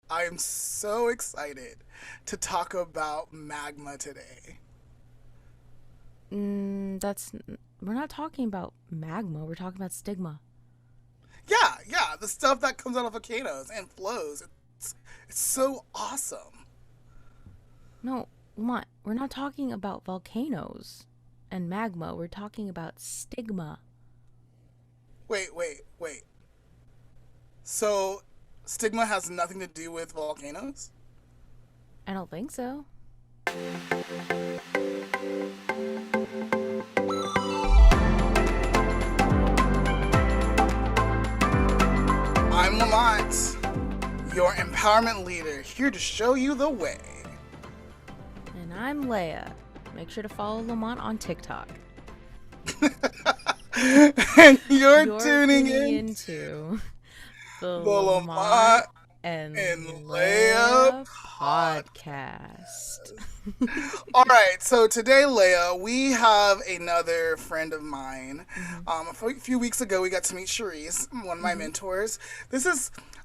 I am so excited to talk about magma today. That's we're not talking about magma. We're talking about stigma. Yeah, the stuff that comes out of volcanoes and flows. It's so awesome. No, Lamont, we're not talking about volcanoes and magma. We're talking about stigma. Wait. So, stigma has nothing to do with volcanoes? I don't think so. I'm Lamont, your empowerment leader, here to show you the way. And I'm Leah. Make sure to follow Lamont on TikTok. And you're You're tuning tuning in into the the Lamont Lamont and and Leah Leah podcast. podcast. All right, so today, Leah, we have another friend of mine. hmm A few weeks ago, we got to meet Cherise, one of my hmm mentors.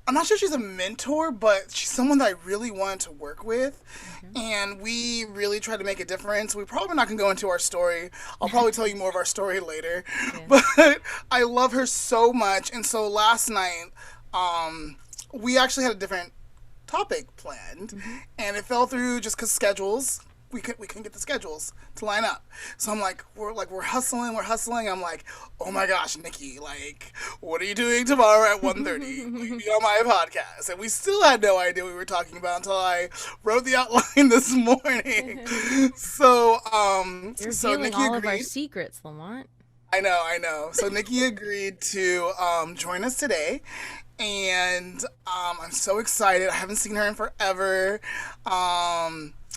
I'm not sure she's a mentor, but she's someone that I really wanted to work with. Okay. And we really tried to make a difference. We're probably not going to go into our story. I'll probably tell you more of our story later. Yeah. But I love her so much. And so last night, um, we actually had a different topic planned, hmm and it fell through just because schedules. We couldn't get the schedules to line up. So I'm like we're hustling, we're hustling. I'm like, oh my gosh, Nikki, like, what are you doing tomorrow at 1:30? Will you be on my podcast? And we still had no idea what we were talking about until I wrote the outline this morning. You're So revealing Nikki all of our agreed. secrets, Lamont. I know. So Nikki agreed to join us today, and I'm so excited. I haven't seen her in forever.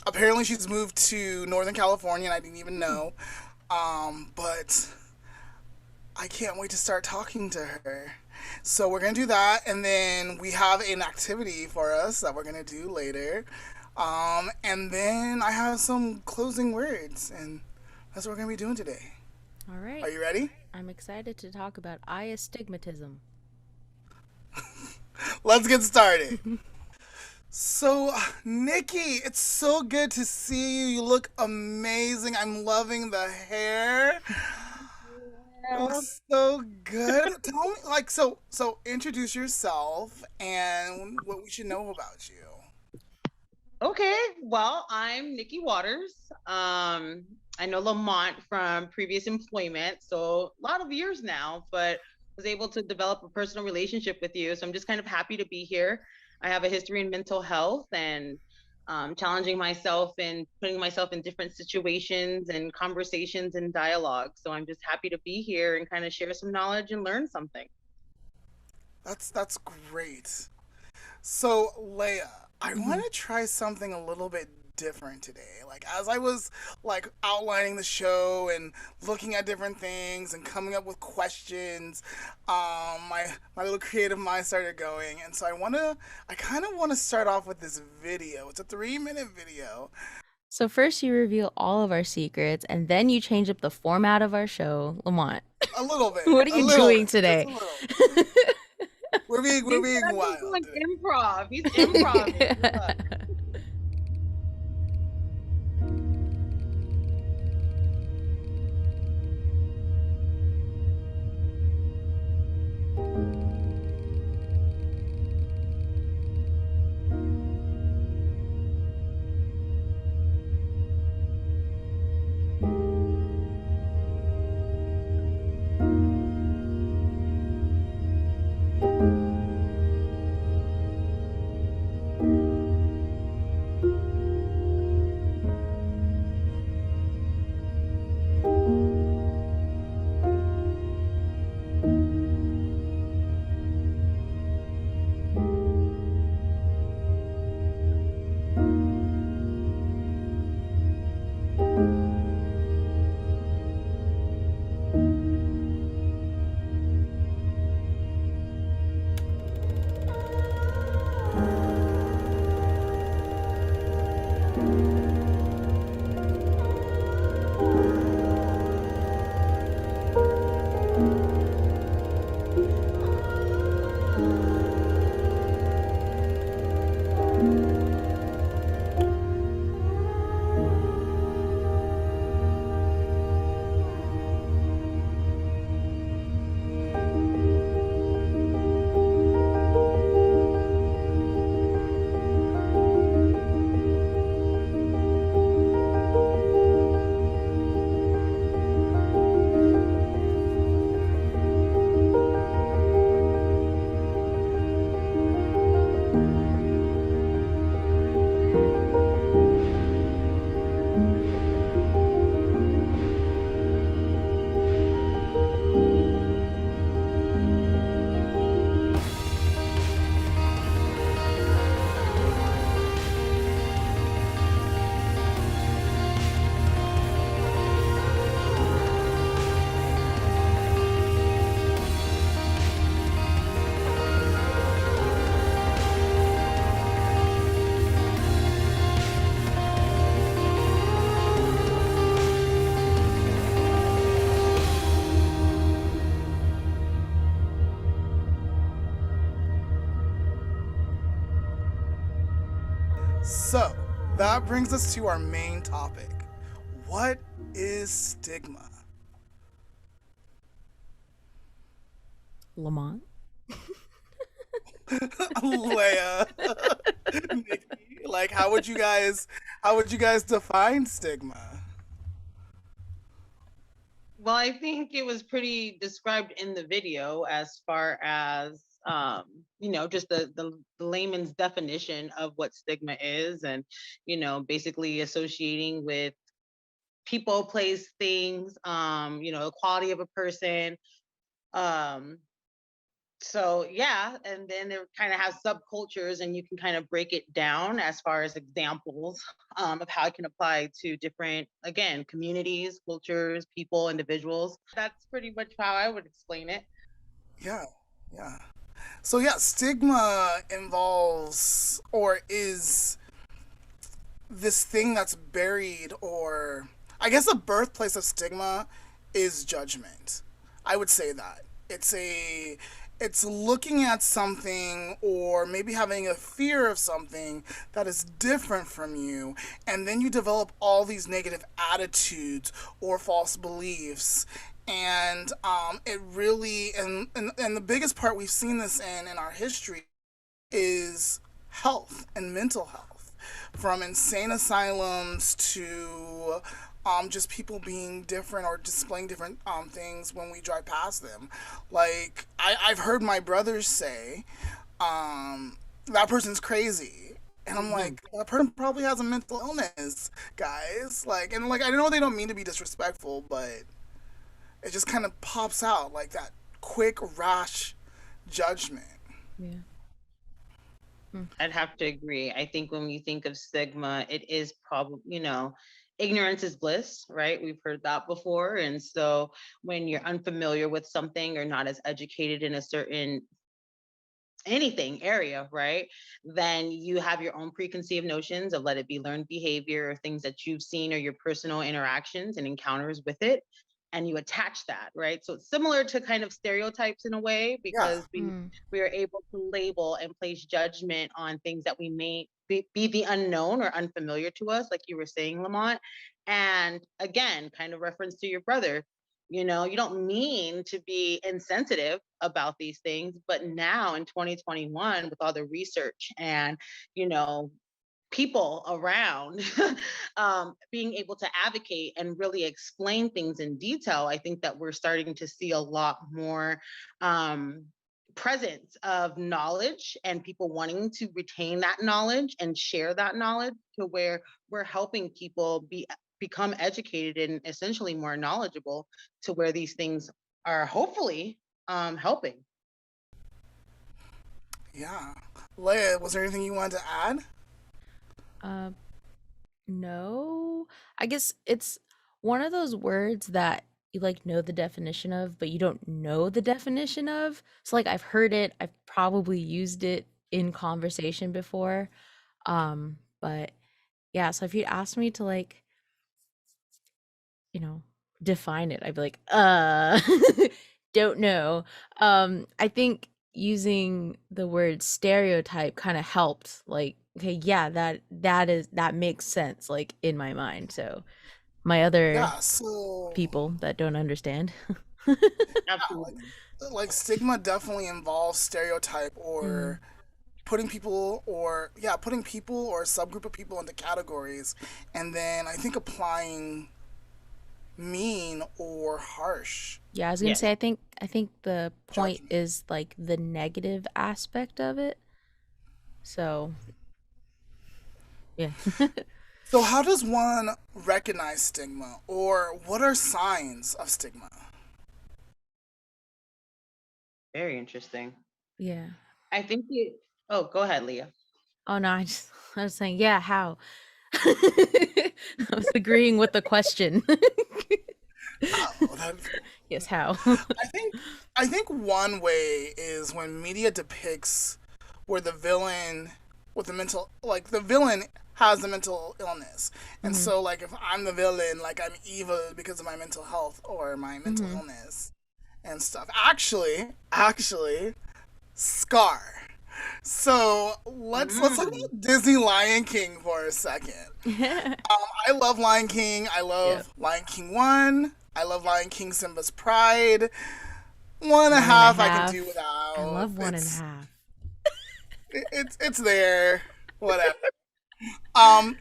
Apparently, she's moved to Northern California, and I didn't even know. But I can't wait to start talking to her. So we're gonna do that, and then we have an activity for us that we're gonna do later. And then I have some closing words, and that's what we're gonna be doing today. All Are right. you ready? I'm excited to talk about astigmatism. Let's get started. So, Nikki, it's so good to see you. You look amazing. I'm loving the hair. It Well, looks so good. Tell me, so introduce yourself and what we should know about you. okay. Well, I'm Nikkey Watters. I know Lamont from previous employment, so a lot of years now, but was able to develop a personal relationship with you. So I'm just kind of happy to be here. I have a history in mental health and challenging myself and putting myself in different situations and conversations and dialogue. So I'm just happy to be here and kind of share some knowledge and learn something. That's great. So, Leia, I hmm want to try something a little bit different today. Like as I was like outlining the show and looking at different things and coming up with questions, my little creative mind started going, and so I kind of want to start off with this video. It's a 3 minute video. So first you reveal all of our secrets, and then you change up the format of our show. Lamont, what are A you little doing bit, just today? a little. We're He being said he's wild doing today. improv. He's improv. Look. So, that brings us to our main topic. What is stigma? Lamont. Leia, Nikki, like how would you guys define stigma? Well, I think it was pretty described in the video as far as just the layman's definition of what stigma is, and basically associating with people, place, things, the quality of a person. Um, so yeah, and then it kind of has subcultures, and you can kind of break it down as far as examples of how it can apply to different, again, communities, cultures, people, individuals. That's pretty much how I would explain it. Yeah, yeah. So yeah, stigma involves or is this thing that's buried, or I guess the birthplace of stigma is judgment. I would say that. It's looking at something or maybe having a fear of something that is different from you, and then you develop all these negative attitudes or false beliefs. And it really and the biggest part we've seen this in our history is health and mental health, from insane asylums to just people being different or displaying different things when we drive past them. Like I've heard my brothers say, that person's crazy. And I'm Hmm. like, that person probably has a mental illness, guys. Like I know they don't mean to be disrespectful, but it just kind of pops out like that quick, rash judgment. Yeah. Mm. I'd have to agree. I think when we think of stigma, it is probably, ignorance is bliss, right? We've heard that before. And so when you're unfamiliar with something or not as educated in a certain anything area, right? Then you have your own preconceived notions of, let it be learned behavior or things that you've seen or your personal interactions and encounters with it. And you attach that, right? So it's similar to kind of stereotypes in a way, Yeah. because we Mm. we are able to label and place judgment on things that we may be the unknown or unfamiliar to us, like you were saying, Lamont. And again, kind of reference to your brother, you don't mean to be insensitive about these things, but now in 2021, with all the research and, you know, people around being able to advocate and really explain things in detail, I think that we're starting to see a lot more um, presence of knowledge and people wanting to retain that knowledge and share that knowledge, to where we're helping people become educated and essentially more knowledgeable, to where these things are hopefully helping. Yeah. Leia, was there anything you wanted to add? Uh, no. I guess it's one of those words that you like know the definition of, but you don't know the definition of. So like I've heard it, I've probably used it in conversation before. But yeah, so if you asked me to like, you know, define it, I'd be like, don't know. I think using the word stereotype kind of helped, like, okay, yeah, that makes sense, like in my mind. So my other Yeah. So people that don't understand. like Absolutely. stigma definitely involves stereotype Mm, or putting people or a subgroup of people into categories, and then I think applying mean or harsh. yeah, I was gonna Yes. say I think the point Judgment. is like the negative aspect of it. So yeah. So how does one recognize stigma, or what are signs of stigma? Very interesting. Yeah. I think you. Oh, go ahead, Leah. Oh no, I was saying, yeah, how? I was agreeing with the question. How? That, Yes, how? I think I think one way is when media depicts where the villain with the mental like the villain has a mental illness. And Hmm. so like if I'm the villain, like I'm evil because of my mental health or my mental Hmm. illness and stuff. Actually, Scar. So let's talk Mm. about Disney Lion King for a second. I love Lion King. I Yep. love Lion King 1. I love Lion King Simba's Pride. One and a One and a half I can do half. I without. love one and a half. It's there. Whatever.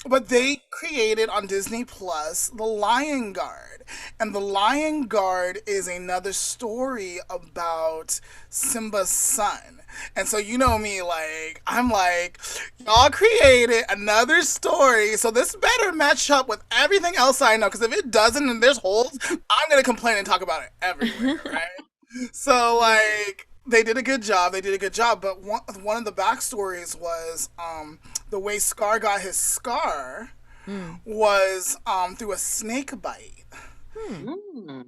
But they created on Disney Plus The Lion Guard. And The Lion Guard is another story about Simba's son. And so you know me, like, I'm like, y'all created another story, so this better match up with everything else I know. Because if it doesn't and there's holes, I'm gonna complain and talk about it everywhere, right? So like they did a good job. They did a good job. But one of the backstories was the way Scar got his scar Mm. was through a snake bite. Hmm. Mm.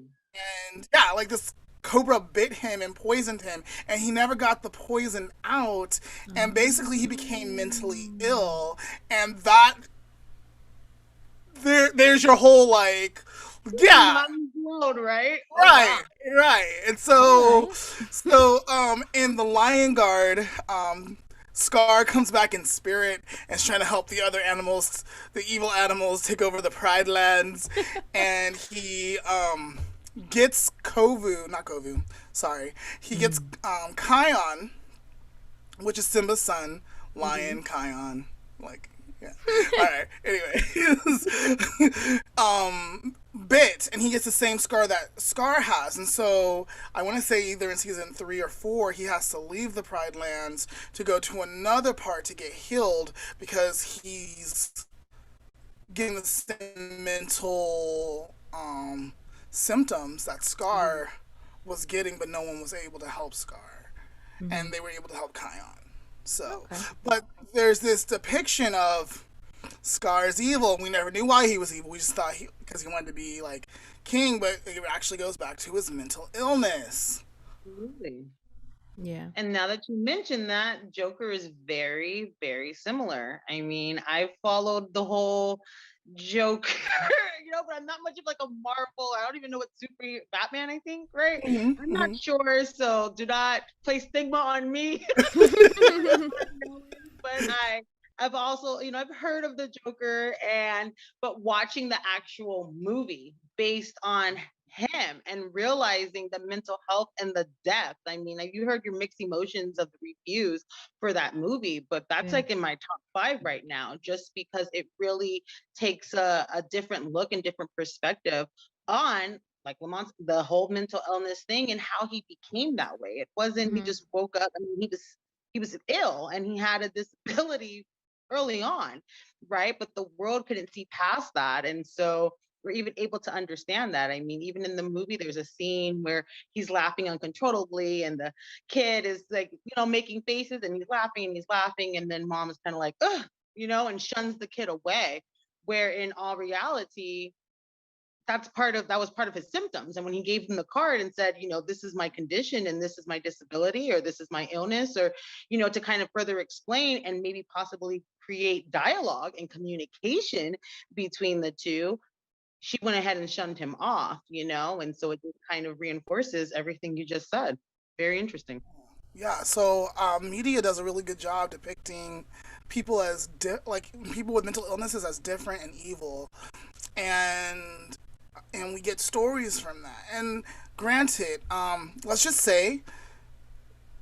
And yeah, like this cobra bit him and poisoned him, and he never got the poison out. And basically, he became mentally ill. And that there's your whole like, yeah. Mom's Road, right? Oh, Right, wow. right. And All right. in the Lion Guard, Scar comes back in spirit and is trying to help the other animals, the evil animals, take over the Pride Lands, and he gets not Kovu, sorry, he gets Kion, which is Simba's son, Lion Kion, like. Yeah. All right. Anyway, bit, and he gets the same scar that Scar has, and so I want to say either in season 3 or 4, he has to leave the Pride Lands to go to another part to get healed because he's getting the same mental symptoms that Scar was getting, but no one was able to help Scar, and they were able to help Kion. So, Okay. but there's this depiction of Scar's evil. We never knew why he was evil. We just thought because he wanted to be like king, but it actually goes back to his mental illness. Absolutely. Yeah. And now that you mention that, Joker is very, very similar. I mean, I followed the whole Joker, but I'm not much of like a Marvel. I don't even know what super Batman, I think, right? I'm not sure, so do not place stigma on me. But I've also, I've heard of the Joker but watching the actual movie based on him and realizing the mental health and the depth. I mean, you heard your mixed emotions of the reviews for that movie, but that's Yeah. like in my top 5 right now, just because it really takes a different look and different perspective on like Lamont's the whole mental illness thing and how he became that way. It wasn't he Mhm. just woke up. I mean, he was ill and he had a disability early on, right? But the world couldn't see past that. And so we're even able to understand that. I mean, even in the movie, there's a scene where he's laughing uncontrollably and the kid is like, making faces and he's laughing and he's laughing. And then mom is kind of like, ugh, and shuns the kid away. Where in all reality, that was part of his symptoms. And when he gave him the card and said, this is my condition and this is my disability or this is my illness, or to kind of further explain and maybe possibly create dialogue and communication between the two, she went ahead and shunned him off, and so it just kind of reinforces everything you just said. Very interesting. Yeah, so media does a really good job depicting people as like people with mental illnesses as different and evil, and we get stories from that. And granted, let's just say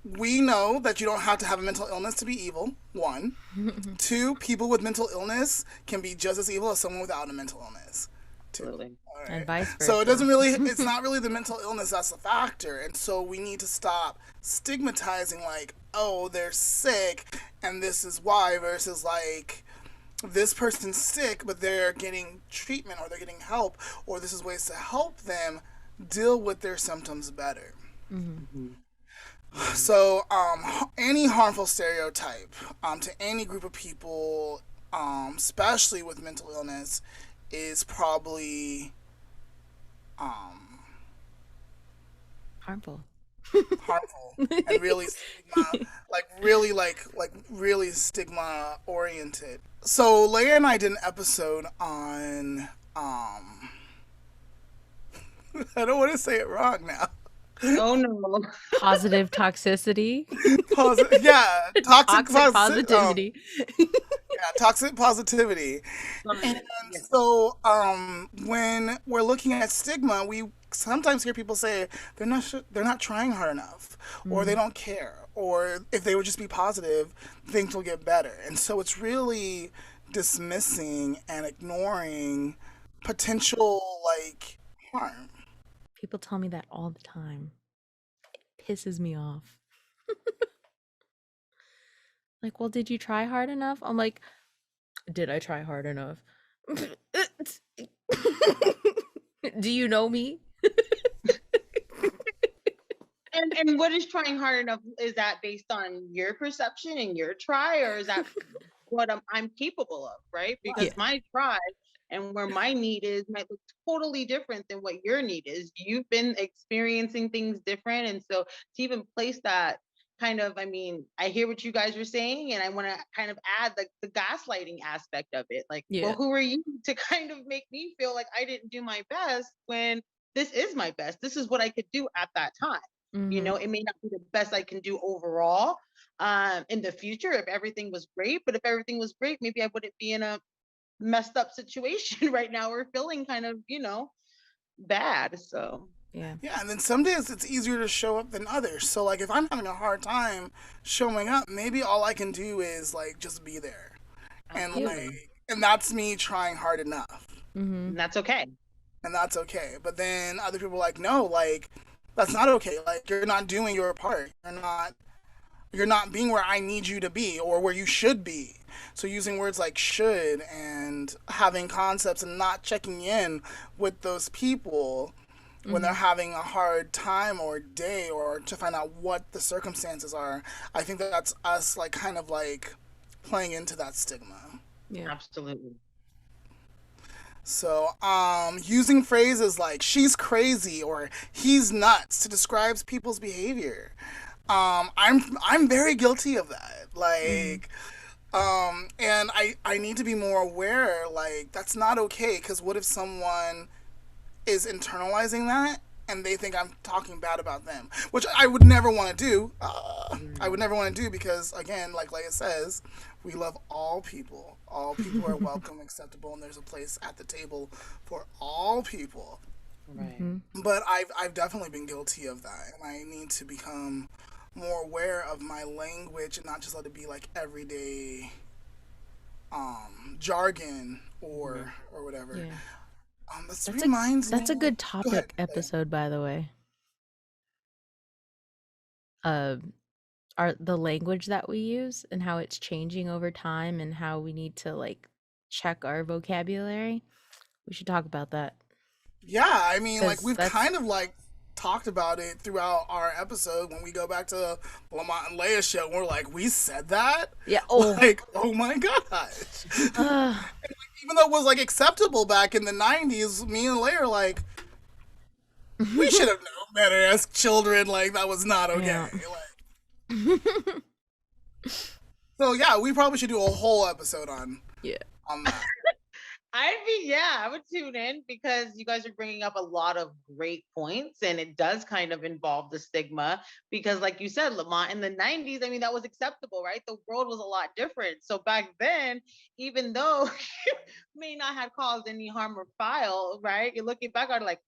we know that you don't have to have a mental illness to be evil. One, two, people with mental illness can be just as evil as someone without a mental illness. Two. Absolutely. All And right. vice So it versa. doesn't really, it's not really the mental illness that's the factor. And so we need to stop stigmatizing, like, oh, they're sick and this is why, versus like, this person's sick, but they're getting treatment or they're getting help, or this is ways to help them deal with their symptoms better. Mhm. Mhm. So, any harmful stereotype to any group of people, especially with mental illness, is probably Harmful. harmful and really stigma, really stigma oriented. So Leia and I did an episode on I don't want to say it wrong now. Oh no. Positive toxicity. Yeah, Toxic positivity. yeah, toxic positivity. And Yes. so, when we're looking at stigma, we sometimes hear people say they're not trying hard enough, or they Mm, don't care, or if they would just be positive, things will get better. And so it's really dismissing and ignoring potential like harm. people tell me that all the time. It pisses me off. Like, well, did you try hard enough? I'm like, did I try hard enough? Do you know me? And what is trying hard enough? Is that based on your perception and your try, or is that what I'm capable of, right? Yeah. Because my try and where my need is might look totally different than what your need is. You've been experiencing things different. And so to even place that kind of, I mean, I hear what you guys are saying, and I want to kind of add like the gaslighting aspect of it. Like, well, Yeah. who are you to kind of make me feel like I didn't do my best when this is my best? This is what I could do at that time. Mm-hmm. It may not be the best I can do overall in the future if everything was great, but if everything was great, maybe I wouldn't be in a messed up situation right now or feeling kind of, bad. So Yeah. Yeah, and then some days it's easier to show up than others. So like if I'm having a hard time showing up, maybe all I can do is like just be there. And Yep. absolutely. that's me trying hard enough. Mm-hmm. And that's okay. And that's okay. But then other people are like, "No, like that's not okay. Like you're not doing your part. You're not being where I need you to be or where you should be." So using words like should and having concepts and not checking in with those people when they're Mm-hmm. having a hard time or day or to find out what the circumstances are, I think that's us like kind of like playing into that stigma. Yeah. Absolutely. So, using phrases like "she's crazy" or "he's nuts" to describe people's behavior. I'm very guilty of that. Mm-hmm. Like, and I need to be more aware. Like, that's not okay. Because what if someone is internalizing that and they think I'm talking bad about them, which I would never want to do. I would Mm. never want to do because, again, like Leia says, we love all people. All people are welcome, acceptable, and there's a place at the table for all people. Right. Mm-hmm. But I've definitely been guilty of that, and I need to become more aware of my language and not just let it be like everyday jargon Mhm. or whatever. Yeah. This That's a reminds me. that's a good Go ahead. topic episode, by the way. Uh, our the language that we use and how it's changing over time and how we need to like check our vocabulary. We should talk about that Yeah, I mean, like because we've that's kind of like talked about it throughout our episode when we go back to Lamont and Leah show. We're like, we said that, yeah. Oh, like, oh my gosh. uh, Even though it was like acceptable back in the '90s, me and Leah are like, we should have known better as children. Like that was not okay. yeah. Like, so yeah, we probably should do a whole episode Yeah. on that. I would tune in because you guys are bringing up a lot of great points, and it does kind of involve the stigma because, like you said, Lamont, in the 90s, I mean, that was acceptable, right? The world was a lot different. So back then, even though you may not have caused any harm or foul, right? You're looking back on it like,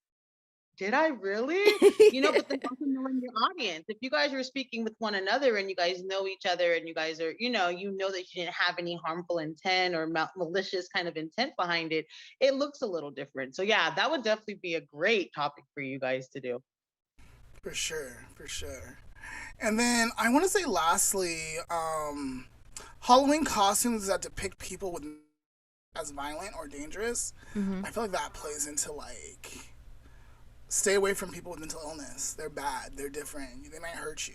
did I really? But then also knowing your audience. If you guys are speaking with one another and you guys know each other and you guys are, that you didn't have any harmful intent or malicious kind of intent behind it, it looks a little different. So yeah, that would definitely be a great topic for you guys to do. For sure, for sure. And then I want to say, lastly, Halloween costumes that depict people with as violent or dangerous. Mm-hmm. I feel like that plays into like stay away from people with mental illness. They're bad. They're different. They might hurt you.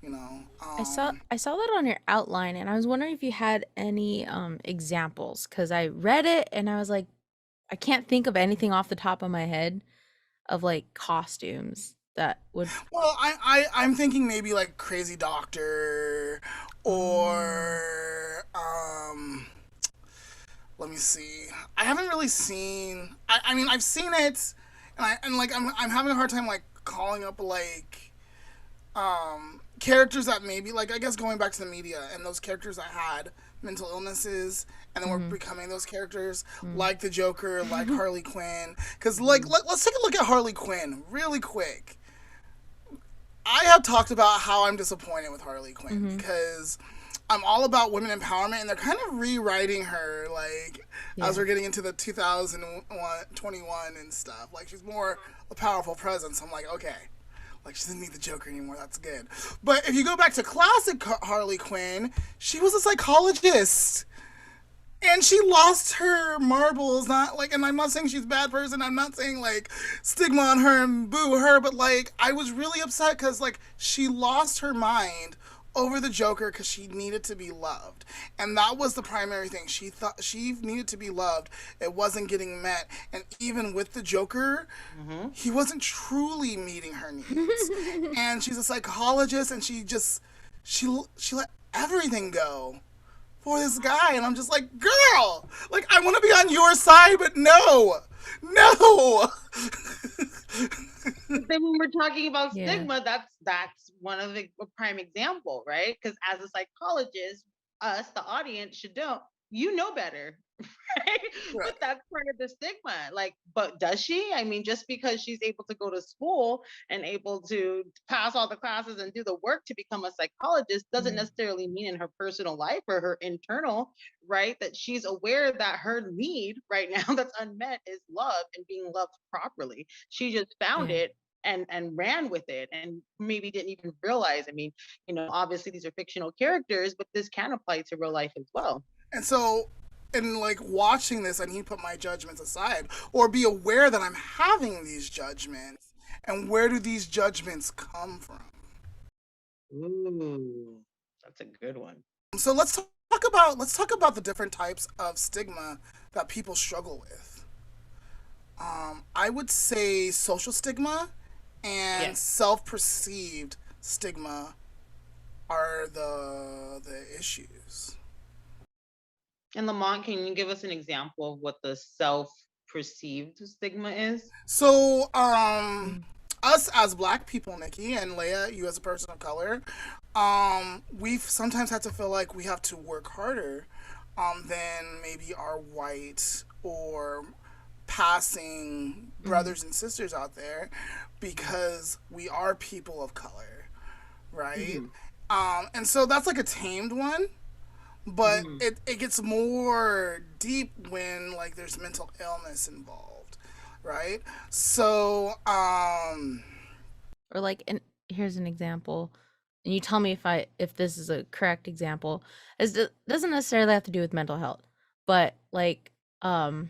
You know. I saw that on your outline, and I was wondering if you had any examples because I read it and I was like, I can't think of anything off the top of my head of like costumes that would. Well, I'm thinking maybe like Crazy Doctor Oh. or let me see. I haven't really seen. I mean, I've seen it, and like I'm having a hard time like calling up like characters that maybe like I guess going back to the media and those characters that had mental illnesses and then we're becoming those characters like the Joker, like Harley Quinn. Because like let's take a look at Harley Quinn really quick. I have talked about how I'm disappointed with Harley Quinn because I'm all about women empowerment, and they're kind of rewriting her, like, as we're getting into the 2021 and stuff. Like, she's more a powerful presence. I'm like, okay. Like, she doesn't need the Joker anymore. That's good. But if you go back to classic Harley Quinn, she was a psychologist. And she lost her marbles, not like, and I'm not saying she's a bad person. I'm not saying like stigma on her and boo her, but like, I was really upset because like she lost her mind over the Joker because she needed to be loved. And that was the primary thing. She thought she needed to be loved. It wasn't getting met. And even with the Joker, he wasn't truly meeting her needs. And she's a psychologist, and she let everything go for this guy. And I'm just like, girl, like, I want to be on your side, but no. Then when we're talking about stigma, that's one of the prime example, right? Because as a psychologist, us, the audience, should know better, right? But that's part of the stigma. Like, but does she? I mean, just because she's able to go to school and able to pass all the classes and do the work to become a psychologist doesn't necessarily mean in her personal life or her internal, right, that she's aware that her need right now that's unmet is love and being loved properly. She just found it and ran with it and maybe didn't even realize. I mean, obviously these are fictional characters, but this can apply to real life as well. And so, in like watching this, I need to put my judgments aside or be aware that I'm having these judgments. And where do these judgments come from? Ooh, that's a good one. So let's talk about the different types of stigma that people struggle with. I would say social stigma and self-perceived stigma are the issues. And Lamont, can you give us an example of what the self-perceived stigma is? So, us as Black people, Nikkey and Leah, you as a person of color, we've sometimes had to feel like we have to work harder than maybe our white or passing brothers and sisters out there because we are people of color, right? And so that's like a tamed one. But it gets more deep when like there's mental illness involved, right? So or like, and here's an example, and you tell me if this is a correct example. It doesn't necessarily have to do with mental health, but like well,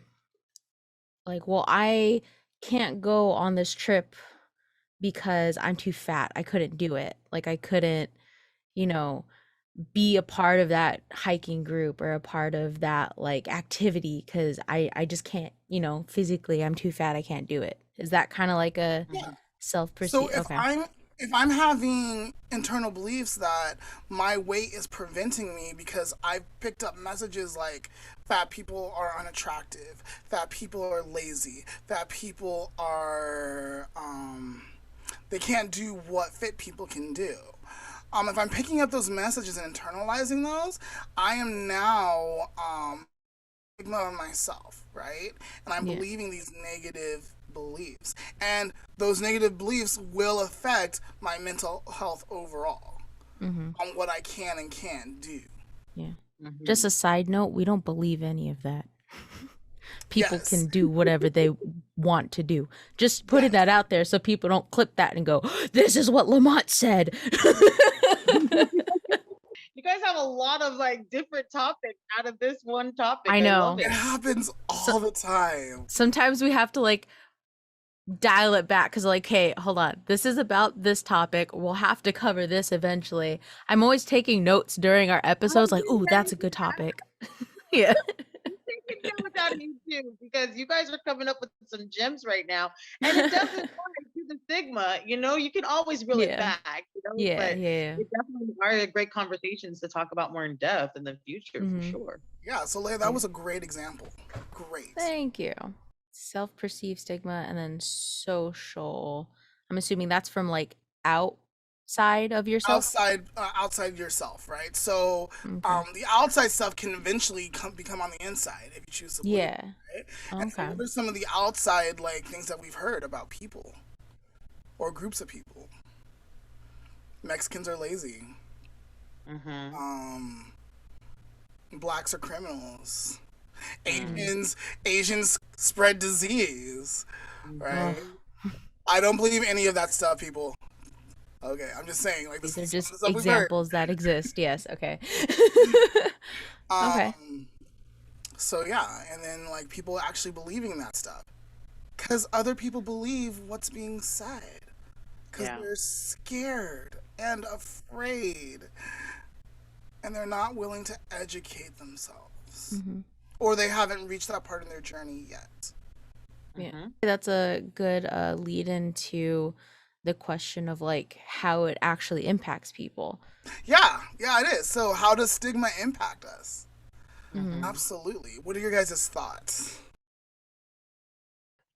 I can't go on this trip because I'm too fat. I couldn't do it. Like I couldn't, be a part of that hiking group or a part of that like activity because I just can't, physically I'm too fat, I can't do it. Is that kind of like a self-perceived? So if I'm having internal beliefs that my weight is preventing me because I've picked up messages like fat people are unattractive, fat people are lazy, fat people are they can't do what fit people can do. If I'm picking up those messages and internalizing those, I am now stigma on myself, right? And I'm believing these negative beliefs. And those negative beliefs will affect my mental health overall on what I can and can't do. Yeah. Just a side note, we don't believe any of that. People can do whatever they want to do. Just putting that out there so people don't clip that and go, this is what Lamont said. You guys have a lot of like different topics out of this one topic. I know. love it. It happens all the time. Sometimes we have to like dial it back because like, hey, hold on. This is about this topic. We'll have to cover this eventually. I'm always taking notes during our episodes like, ooh, that's a good topic. Yeah. Without you too, because you guys are coming up with some gems right now, and it doesn't apply to the stigma. You can always reel it back. But it definitely are great conversations to talk about more in depth in the future for sure. Yeah, so Leah, that was a great example. Great. Thank you. Self-perceived stigma and then social. I'm assuming that's from like outside of yourself. outside yourself, right? So Okay. the outside stuff can eventually become on the inside if you choose to believe, Yeah. right? And so Okay. what are some of the outside like things that we've heard about people or groups of people? Mexicans are lazy. Mm-hmm. Um, blacks are criminals. Mm-hmm. Asians spread disease, Oh, right? I don't believe any of that stuff, people. Okay, I'm just saying, like, this these are is some of just the stuff we've heard. examples that exist. Yes. Okay. Okay. Um, so yeah, and then like people actually believing that stuff because other people believe what's being said because Yeah. they're scared and afraid and they're not willing to educate themselves Hmm. or they haven't reached that part in their journey yet. Yeah. Mm-hmm. That's a good lead into the question of like how it actually impacts people. Yeah, it is. So how does stigma impact us? Hmm. Mm-hmm. Absolutely. What are your guys' thoughts?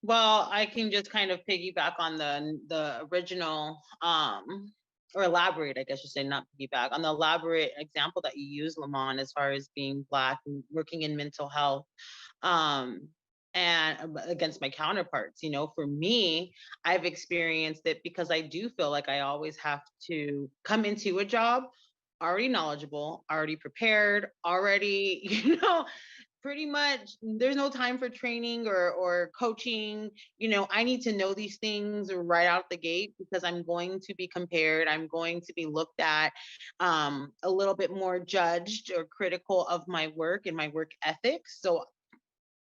Well, I can just kind of piggyback on the original, or elaborate, I guess you say, not piggyback, on the elaborate example that you use, Lamont, as far as being Black and working in mental health, um, and against my counterparts. For me, I've experienced it because I do feel like I always have to come into a job already knowledgeable, already prepared, already, pretty much there's no time for training or coaching. I need to know these things right out the gate because I'm going to be compared, I'm going to be looked at, a little bit more judged or critical of my work and my work ethics. So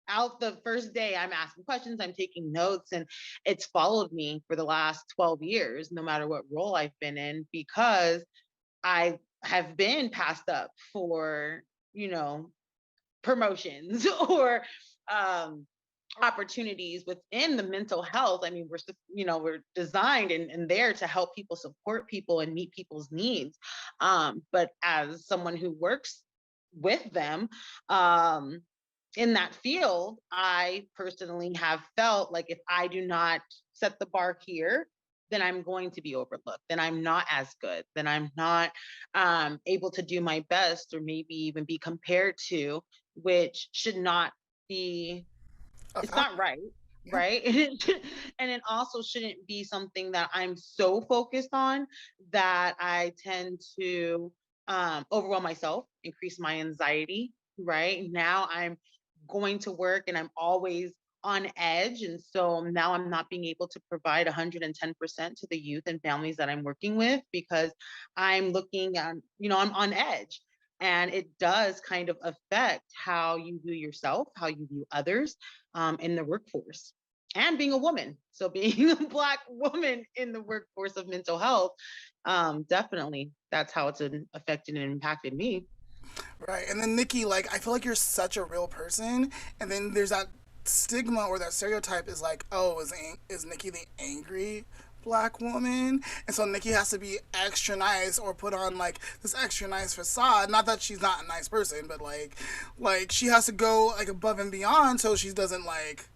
out the first day, I'm asking questions, I'm taking notes, and it's followed me for the last 12 years, no matter what role I've been in, because I have been passed up for, you know, promotions or um, opportunities within the mental health. I mean, we're designed and there to help people, support people, and meet people's needs. But as someone who works with them, um, in that field, I personally have felt like if I do not set the bar here, then I'm going to be overlooked. Then I'm not as good. Then I'm not able to do my best, or maybe even be compared to, which should not be, A it's not factor. right. Yeah. Right. And it also shouldn't be something that I'm so focused on that I tend to overwhelm myself, increase my anxiety. Right now, I'm going to work and I'm always on edge. And so now I'm not being able to provide 110% to the youth and families that I'm working with because I'm looking at, I'm on edge. And it does kind of affect how you view yourself, how you view others, in the workforce. And being a woman. So being a Black woman in the workforce of mental health, definitely that's how it's affected and impacted me. Right. And then Nikki, like I feel like you're such a real person and then there's that stigma or that stereotype is like, oh, is Nikki the angry black woman? And so Nikki has to be extra nice or put on like this extra nice facade. Not that she's not a nice person, but like she has to go like above and beyond so she doesn't like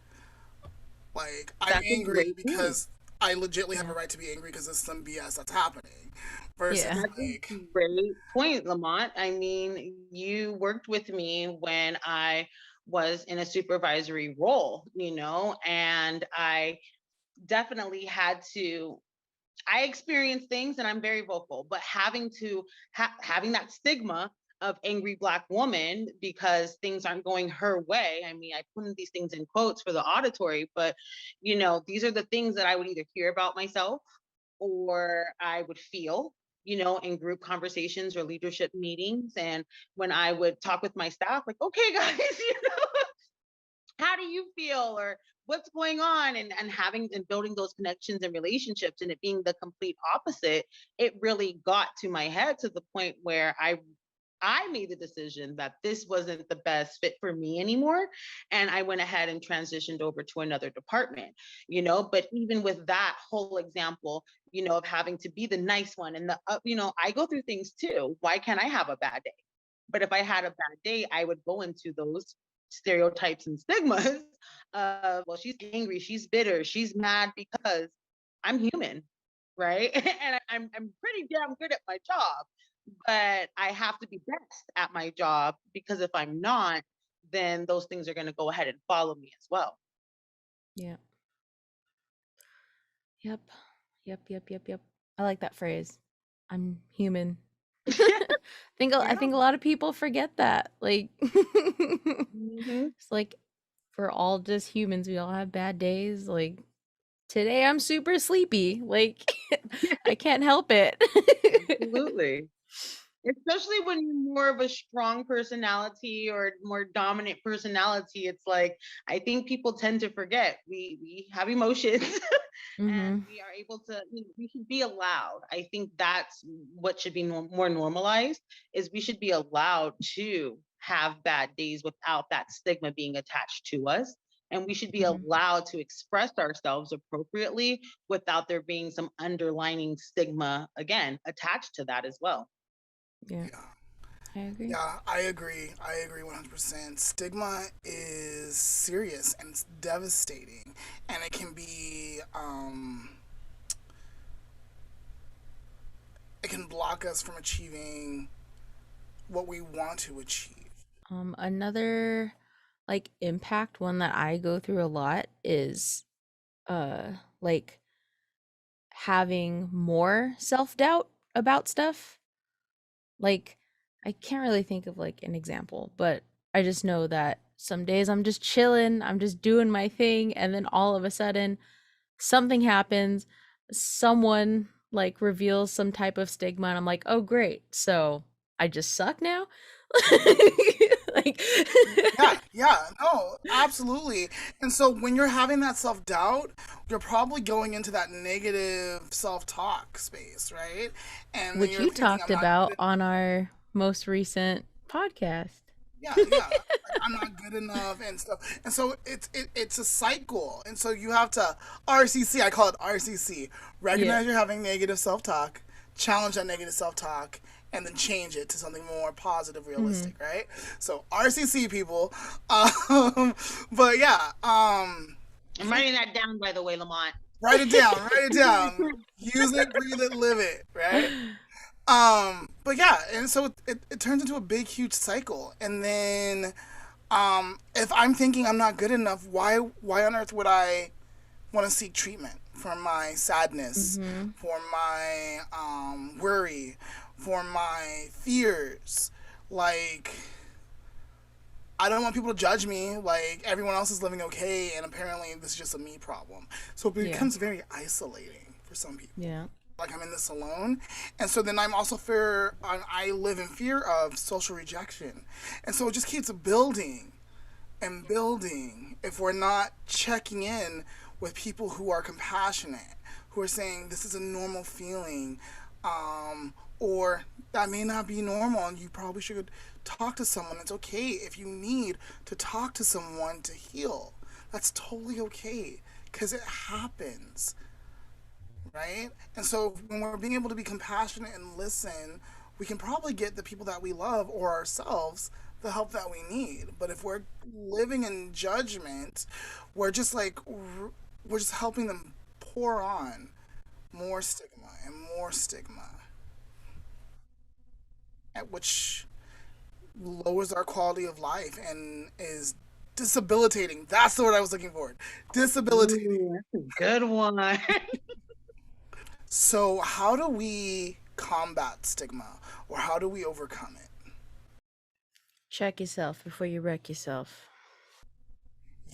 I'm That's a angry great point. because I legitly have a Yeah. right to be angry because there's some BS that's happening. Versus Yeah. That's like, a great point, Lamont. I mean, you worked with me when I was in a supervisory role, and I definitely had to, I experience things and I'm very vocal, but having to having that stigma of angry Black woman because things aren't going her way. I mean, I put these things in quotes for the auditory, but these are the things that I would either hear about myself or I would feel, in group conversations or leadership meetings. And when I would talk with my staff, like, okay, guys, how do you feel, or what's going on, and having and building those connections and relationships, and it being the complete opposite, it really got to my head to the point where I made the decision that this wasn't the best fit for me anymore. And I went ahead and transitioned over to another department, but even with that whole example, of having to be the nice one and I go through things too. Why can't I have a bad day? But if I had a bad day, I would go into those stereotypes and stigmas of, well, she's angry, she's bitter, she's mad because. I'm human, right? And I'm pretty damn good at my job, but I have to be best at my job, because if I'm not, then those things are going to go ahead and follow me as well. Yeah. Yep. Yep. I like that phrase. I'm human. I Yeah. think a lot of people forget that. Like Hmm. it's like we're all just humans. We all have bad days. Like today I'm super sleepy. Like I can't help it. Absolutely. Especially when you're more of a strong personality or more dominant personality, it's like I think people tend to forget we have emotions and Mhm. we are able to, we should be allowed. I think that's what should be more normalized, is we should be allowed to have bad days without that stigma being attached to us. And we should be Mhm. allowed to express ourselves appropriately without there being some underlining stigma again attached to that as well. Yeah, Yeah. I agree. Yeah, I agree. I agree 100%. Stigma is serious and it's devastating, and it can block us from achieving what we want to achieve. Another like impact one that I go through a lot is uh like having more self-doubt about stuff. Like I can't really think of like an example, but I just know that some days I'm just chilling, I'm just doing my thing, and then all of a sudden something happens, someone like reveals some type of stigma, and I'm like, "Oh, great. So I just suck now?" Like Yeah, yeah, no, absolutely. And so when you're having that self doubt, you're probably going into that negative self talk space, right? And then which you're you thinking, talked I'm not about good. on our most recent podcast. Yeah, yeah. Like, I'm not good enough and stuff. And so it's a cycle. And so you have to RCC, I call it RCC. Yeah. Recognize you're having negative self-talk, challenge that negative self-talk, and then change it to something more positive, Mhm. realistic, right? So RCC people. Um, but yeah, I'm writing that down, by the way, Lamont. write it down, write it down. Use it, breathe it, live it, right? But yeah, and so it turns into a big, huge cycle. And then, if I'm thinking I'm not good enough, why on earth would I want to seek treatment for my sadness, Mhm. for my worry, for my fears? Like, I don't want people to judge me. Like everyone else is living okay, and apparently this is just a me problem. So it Yeah. becomes very isolating for some people. Yeah. Like I'm in this alone, and so then I'm also I live in fear of social rejection, and so it just keeps building and building if we're not checking in with people who are compassionate, who are saying this is a normal feeling, or that may not be normal and you probably should talk to someone. It's okay if you need to talk to someone to heal. That's totally okay because it happens, right? And so when we're being able to be compassionate and listen, we can probably get the people that we love or ourselves the help that we need. But if we're living in judgment, we're just like we're just helping them pour on more stigma and more stigma, at which lowers our quality of life and is disabilitating. That's the word I was looking for. Disabilitating. Ooh, that's a good one. So how do we combat stigma, or how do we overcome it? Check yourself before you wreck yourself.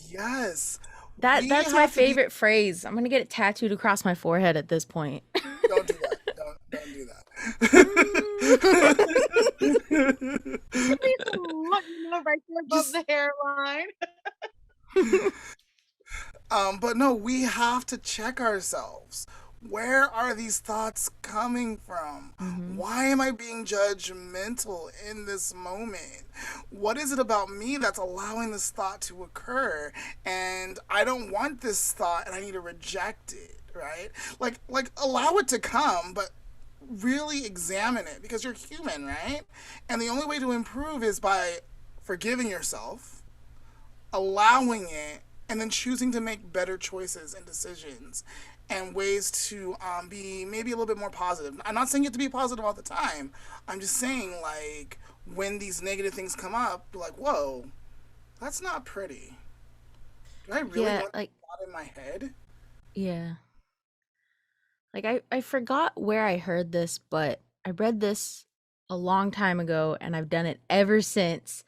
Yes, That we that's my have to be. favorite phrase. I'm gonna get it tattooed across my forehead at this point. Don't do that. Don't do Please that. don't, right there above Just the hairline. But no, we have to check ourselves. Where are these thoughts coming from? Mhm. Why am I being judgmental in this moment? What is it about me that's allowing this thought to occur? And I don't want this thought and I need to reject it, right? Like allow it to come, but really examine it because you're human, right? And the only way to improve is by forgiving yourself, allowing it, and then choosing to make better choices and decisions and ways to be maybe a little bit more positive. I'm not saying you have to be positive all the time. I'm just saying, like, when these negative things come up, be like, whoa, that's not pretty. Do I really Yeah, want like that in my head? yeah. Like I forgot where I heard this, but I read this a long time ago and I've done it ever since.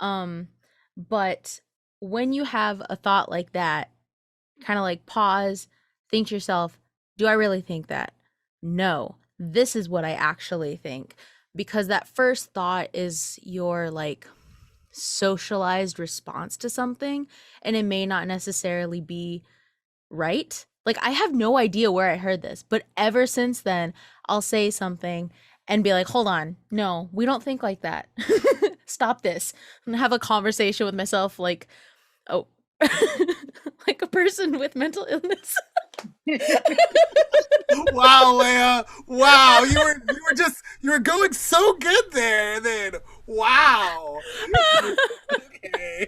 Um, but when you have a thought like that, kind of like pause, think to yourself, do I really think that? No, this is what I actually think. Because that first thought is your like socialized response to something, and it may not necessarily be right. Like I have no idea where I heard this, but ever since then, I'll say something and be like, hold on, no, we don't think like that. Stop this. And have a conversation with myself like, oh, like a person with mental illness. Wow, Leia. Wow, you were going so good there. And then wow. Okay.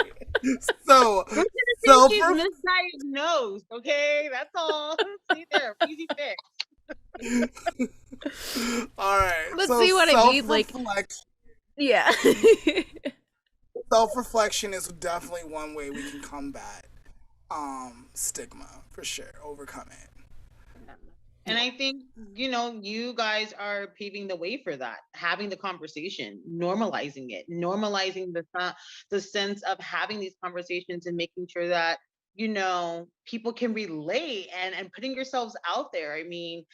So We're gonna think self she's misdiagnosed, okay? That's all. See there, easy fix. all right. Let's So see what I mean. Like, yeah. self reflection is definitely one way we can combat stigma for sure. Overcome it. And I think, you know, you guys are paving the way for that, having the conversation, normalizing it, normalizing the sense of having these conversations and making sure that, you know, people can relate and putting yourselves out there. I mean,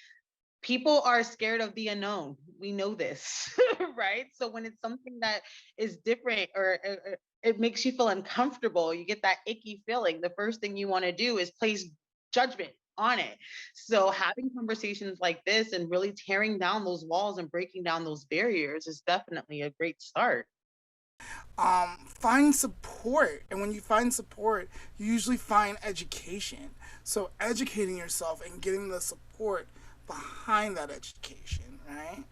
people are scared of the unknown. We know this, right? So when it's something that is different or it makes you feel uncomfortable, you get that icky feeling. The first thing you want to do is place judgment on it. So having conversations like this and really tearing down those walls and breaking down those barriers is definitely a great start. Find support, and when you find support, you usually find education. So educating yourself and getting the support behind that education, right?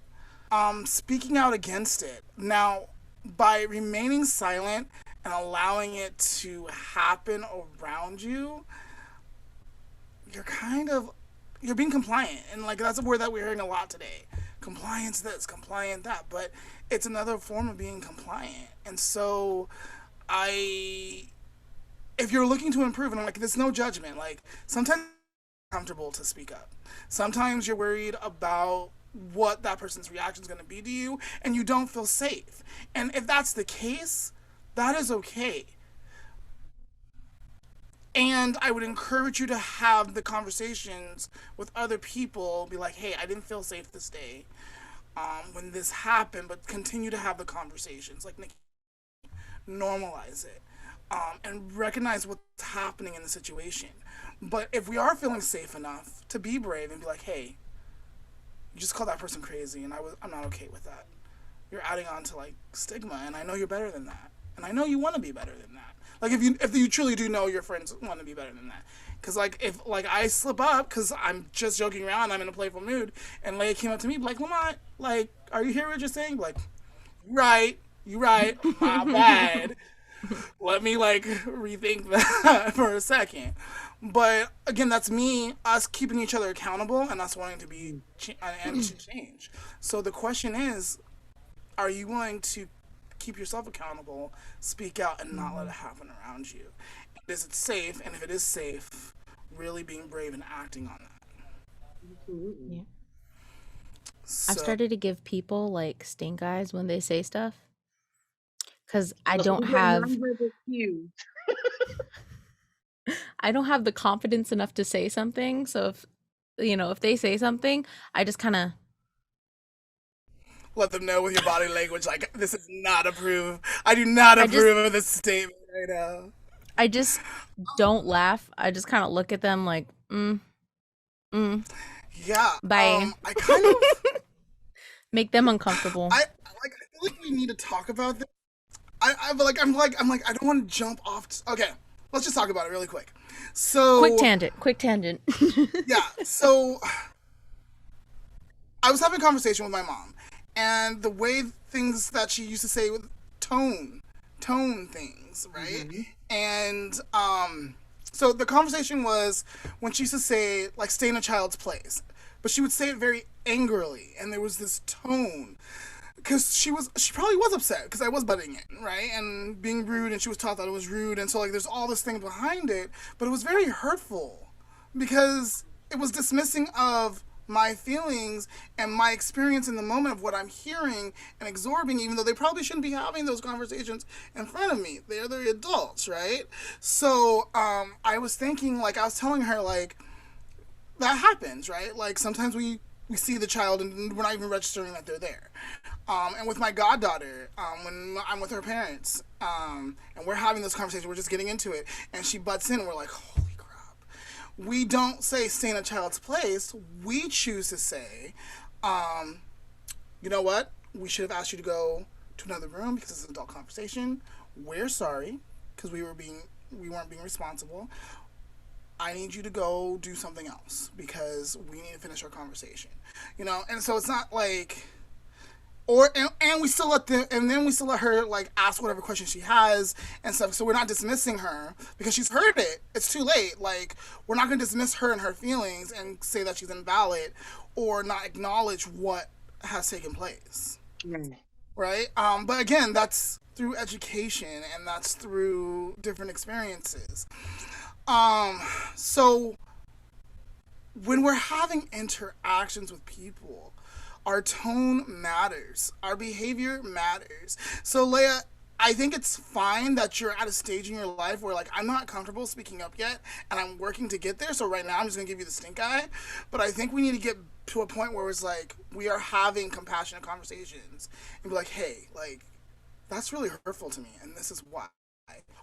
Speaking out against it. Now, by remaining silent and allowing it to happen around you, you're kind of you're being compliant, and like that's a word that we're hearing a lot today. Compliance this, compliant that, but it's another form of being compliant. And so I if you're looking to improve, and I'm like, there's no judgment. Like sometimes it's comfortable to speak up. Sometimes you're worried about what that person's reaction is going to be to you, and you don't feel safe. And if that's the case, that is okay. And I would encourage you to have the conversations with other people. Be like, hey, I didn't feel safe this day when this happened, but continue to have the conversations. Like, Nick, normalize it and recognize what's happening in the situation. But if we are feeling safe enough to be brave and be like, hey, you just called that person crazy, and I'm not okay with that. You're adding on to like stigma, and I know you're better than that, and I know you want to be better than that. Like if you truly do know your friends want to be better than that, because like if like I slip up because I'm just joking around, I'm in a playful mood, and Leia came up to me like, Lamont, like, are you hearing what you're saying? Like, you right, my bad. Let me like rethink that for a second. But again, that's us keeping each other accountable and us wanting to be and to change. So the question is, are you willing to keep yourself accountable, speak out, and not let it happen around you? Is it safe? And if it is safe, really being brave and acting on that. Yeah. I've So, started to give people like stink eyes when they say stuff because Those are nonverbal cues. I don't have the confidence enough to say something. So if they say something, I just kind of let them know with your body language, like, this is not approved. I do not I just approve of this statement right now. I just don't laugh. I just kind of look at them like, mm, Yeah. bye. I kind of Make them uncomfortable. I feel like we need to talk about this. I'm like I don't want to jump off. Okay, let's just talk about it really quick. So Quick tangent. yeah, so I was having a conversation with my mom, and the way things that she used to say with tone things, right? And So the conversation was when she used to say, like, stay in a child's place. But she would say it very angrily, and there was this tone. Because she probably was upset, because I was butting in, right? And being rude, and she was taught that it was rude, and so, like, there's all this thing behind it. But it was very hurtful, because it was dismissing of my feelings and my experience in the moment of what I'm hearing and absorbing, even though they probably shouldn't be having those conversations in front of me. They're the adults, right? So I was thinking, like, I was telling her, like, that happens, right? Like, sometimes we see the child and we're not even registering that they're there. And with my goddaughter, when I'm with her parents, and we're having this conversation, we're just getting into it, and she butts in, and we're like, holy, we don't say stay in a child's place. We choose to say, you know what? We should have asked you to go to another room because it's an adult conversation. We're sorry because we weren't being responsible. I need you to go do something else because we need to finish our conversation. You know, and so it's not like, and we still let her, like, ask whatever question she has and stuff. So we're not dismissing her because she's heard it. It's too late. Like, we're not going to dismiss her and her feelings and say that she's invalid or not acknowledge what has taken place. Mm. Right? But again, that's through education and that's through different experiences. So when we're having interactions with people, our tone matters. Our behavior matters. So, Leah, I think it's fine that you're at a stage in your life where, like, I'm not comfortable speaking up yet, and I'm working to get there. So right now, I'm just going to give you the stink eye. But I think we need to get to a point where it's like we are having compassionate conversations and be like, hey, like, that's really hurtful to me, and this is why.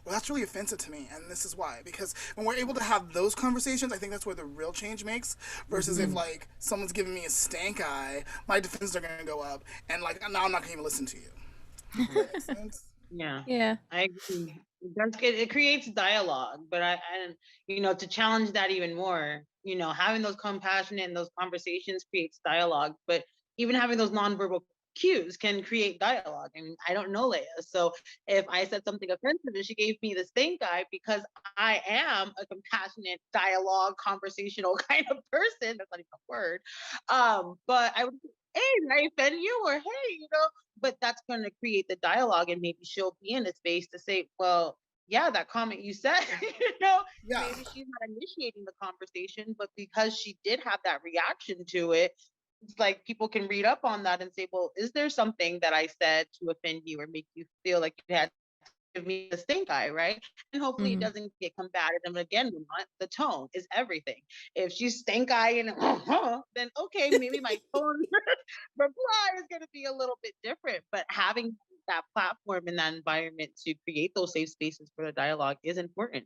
Well, that's really offensive to me, and this is why. Because when we're able to have those conversations, I think that's where the real change makes. Versus if, like, someone's giving me a stank eye, my defenses are going to go up, and, like, now I'm not going to even listen to you. Does that make sense? Yeah, I agree. It creates dialogue, but and you know, to challenge that even more, you know, having those compassionate and those conversations creates dialogue, but even having those nonverbal cues can create dialogue. I mean, I don't know Leah, so if I said something offensive and she gave me the stink eye because I am a compassionate, dialogue, conversational kind of person, that's not even a word, but I would, hey, did I offend you? Or hey, you know, but that's going to create the dialogue, and maybe she'll be in a space to say, well, yeah, that comment you said, you know, maybe she's not initiating the conversation, but because she did have that reaction to it, it's like people can read up on that and say, well, is there something that I said to offend you or make you feel like you had to give me the stink eye, right? And hopefully it doesn't get combative. And again, the tone is everything. If she's stink eye and then okay, maybe my tone reply is going to be a little bit different. But having that platform and that environment to create those safe spaces for the dialogue is important.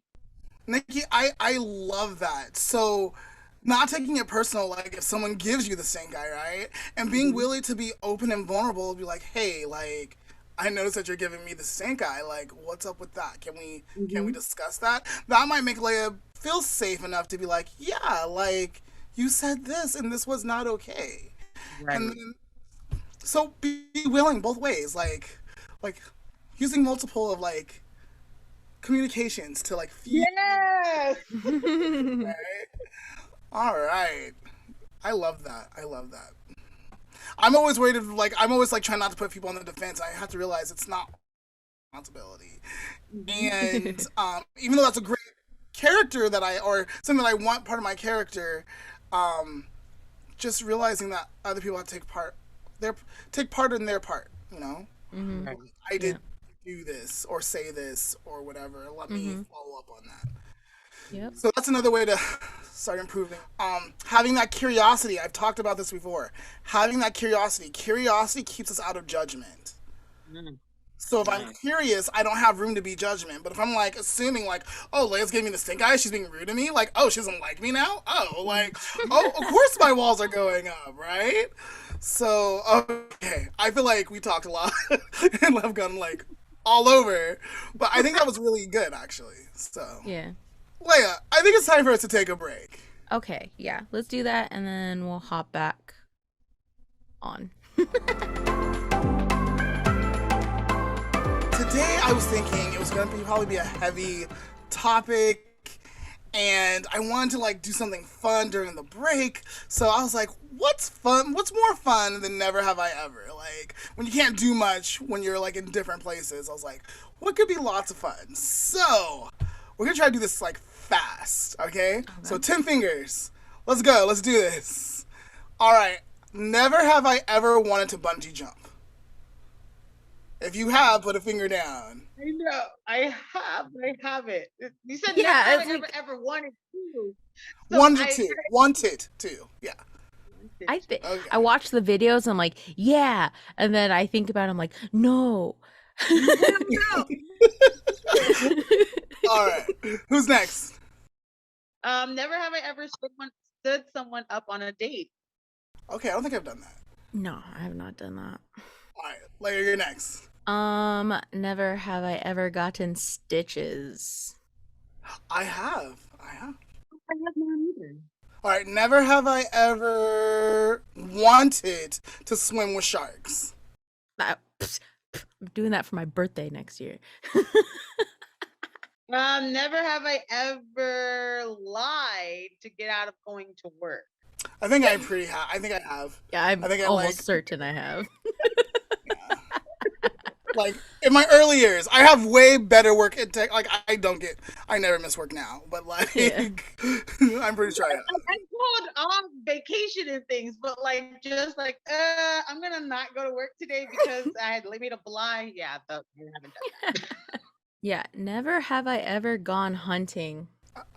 Nikkey, I love that. So not taking it personal, like if someone gives you the stink eye, right? And being willing to be open and vulnerable, be like, hey, like, I noticed that you're giving me the stink eye. Like, what's up with that? Can we discuss that? That might make Leah feel safe enough to be like, yeah, like, you said this and this was not okay. Right. And then, so be willing both ways, like using multiple of, like, communications to, like, feel. Yes. Right? All right. I love that. I'm always worried of, like, I'm always, like, trying not to put people on the defense. I have to realize it's not responsibility. And even though that's a great character or something that I want part of my character, just realizing that other people have to take part in their part, you know? Mm-hmm. I did do this or say this or whatever. Let me follow up on that. Yep. So that's another way to start improving. Having that curiosity. I've talked about this before. Having that curiosity. Curiosity keeps us out of judgment. So if I'm curious, I don't have room to be judgment. But if I'm, like, assuming, like, oh, Leia's giving me the stink eye, she's being rude to me, like, oh, she doesn't like me now? Oh, like, oh, of course my walls are going up, right? So, okay. I feel like we talked a lot and I've gone, like, all over. But I think that was really good, actually. So, yeah. Leah, I think it's time for us to take a break. Okay, yeah. Let's do that, and then we'll hop back on. Today, I was thinking it was going to probably be a heavy topic, and I wanted to like do something fun during the break. So I was like, what's fun? What's more fun than never have I ever? Like when you can't do much when you're like in different places. I was like, what could be lots of fun? So we're gonna try to do this like fast, okay? So 10 fingers. Let's go. Let's do this. All right. Never have I ever wanted to bungee jump. If you have, put a finger down. I know. I have it. You said Yeah, never it's have I like- ever wanted to. Wanted to. Yeah. Okay. I watch the videos. I'm like, yeah, and then I think about it, I'm like, no. No. All right. Who's next? Never have I ever stood someone up on a date. Okay, I don't think I've done that. No, I have not done that. All right, Leah, you're next. Never have I ever gotten stitches. I have. I have none either. All right, never have I ever wanted to swim with sharks. I'm doing that for my birthday next year. Never have I ever lied to get out of going to work. I think I think I have. Yeah, I'm I think I almost certain I have. Like in my early years, I have way better work ethic. Like I never miss work now, but like I'm pretty sure I have. I called off vacation and things, but like just like I'm gonna not go to work today because I had made a lie. Yeah, I haven't done that. Yeah, never have I ever gone hunting.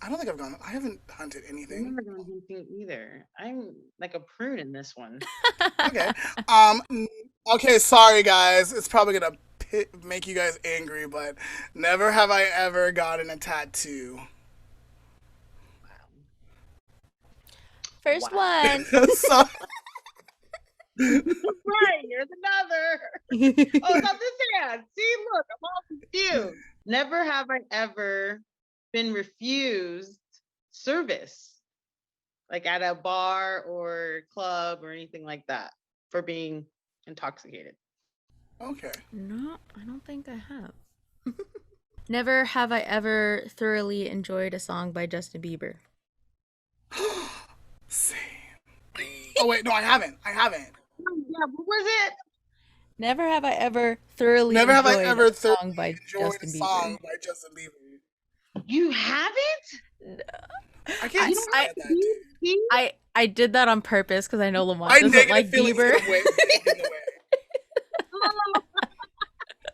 I don't think I haven't hunted anything. I've never gone hunting either. I'm like a prune in this one. Okay. Okay, sorry guys. It's probably gonna make you guys angry, but never have I ever gotten a tattoo. First one. So, Right, here's another. Oh, not this hand. See, look, I'm all confused. Never have I ever been refused service, like at a bar or club or anything like that, for being intoxicated. okay. No, I don't think I have. Never have I ever thoroughly enjoyed a song by Justin Bieber. Same. Oh wait, no, I haven't. Yeah, what was it? Never have I ever thoroughly Never have I enjoyed ever a song thoroughly by enjoyed Justin a Bieber. song by Justin Bieber. You haven't? I can't say that. I did that on purpose because I know Lamont My doesn't negative like feelings Bieber. get in the way.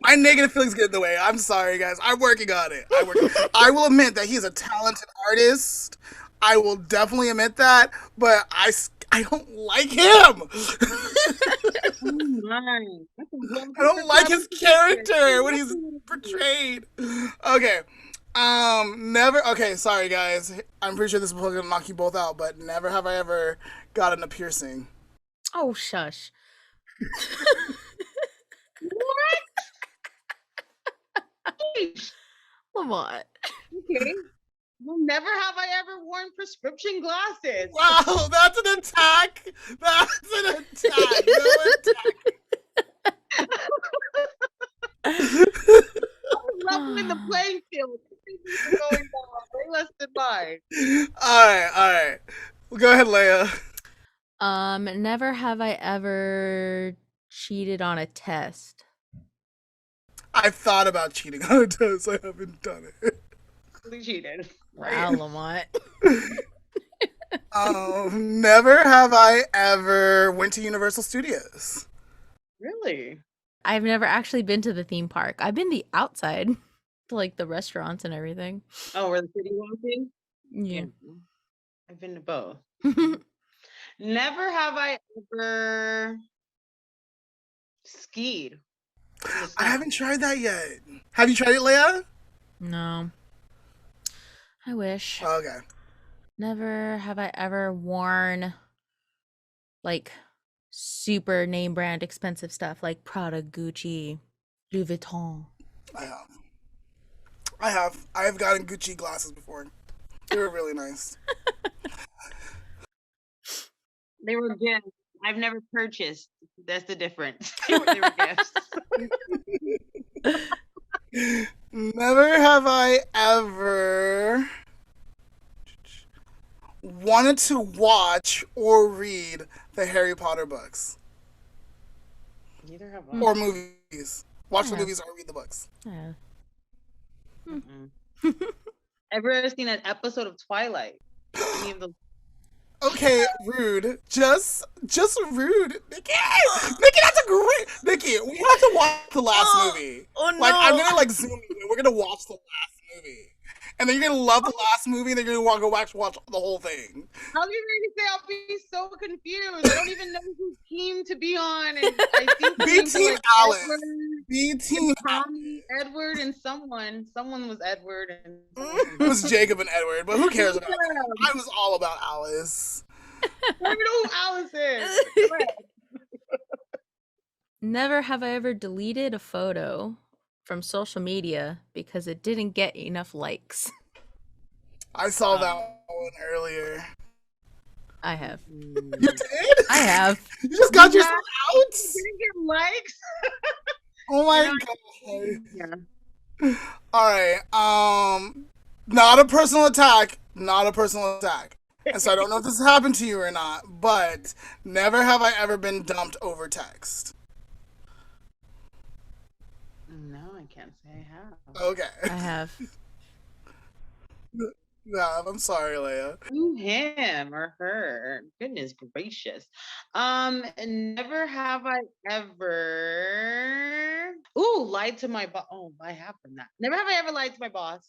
My negative feelings get in the way. I'm sorry, guys. I'm working on it. I will admit that he's a talented artist. I will definitely admit that, but I don't like him. I don't like his character when he's portrayed. Okay. Never. Okay, sorry guys. I'm pretty sure this is gonna knock you both out, but never have I ever gotten a piercing. Oh, shush. Lamont. Okay. Well, never have I ever worn prescription glasses. Wow, that's an attack. That's an attack. No attack. Leveling the playing field. Things are going down way less than mine. All right. Well, go ahead, Leia. Never have I ever cheated on a test. I've thought about cheating on a test. I haven't done it. We cheated. Wow, Lamont. Never have I ever went to Universal Studios. Really? I've never actually been to the theme park. I've been the outside to like the restaurants and everything. Oh, where the city walking? Yeah. I've been to both. Never have I ever skied. I haven't tried that yet. Have you tried it, Leia? No. I wish. Okay. Never have I ever worn like super name brand expensive stuff like Prada, Gucci, Louis Vuitton. I have. I have gotten Gucci glasses before. They were really nice. They were gifts. I've never purchased. That's the difference. They were gifts. Never have I ever wanted to watch or read the Harry Potter books Neither have or movies. Watch the Yeah. movies or read the books. Yeah. Ever seen an episode of Twilight? Any of those? Okay, rude. Just rude. Nikki, that's a great. Nikki, we have to watch the last movie. Oh Like, I'm no. gonna like zoom in. We're gonna watch the last movie, and then you're gonna love the last movie. And then you're gonna want to go watch the whole thing. How do you ready to say I'll be so confused? I don't even know whose team to be on, and I think the Be names are team like Alice. Edward, Be team. Tommy, Edward, and someone. Someone was Edward, and It was Jacob and Edward, but who cares about that? Yeah. I was all about Alice. I don't even know who Alice is. Go ahead. Never have I ever deleted a photo from social media because it didn't get enough likes. I saw that one earlier. I have. You did? I have. You just got yourself out? Didn't get likes. Oh my god. Yeah. All right. Not a personal attack. Not a personal attack. And so I don't know if this has happened to you or not, but never have I ever been dumped over text. No, I can't say I have. Okay. I have. Yeah, I'm sorry, Leah. Ooh, him or her. Goodness gracious. Never have I ever lied to my boss. Oh, I have done that. Never have I ever lied to my boss.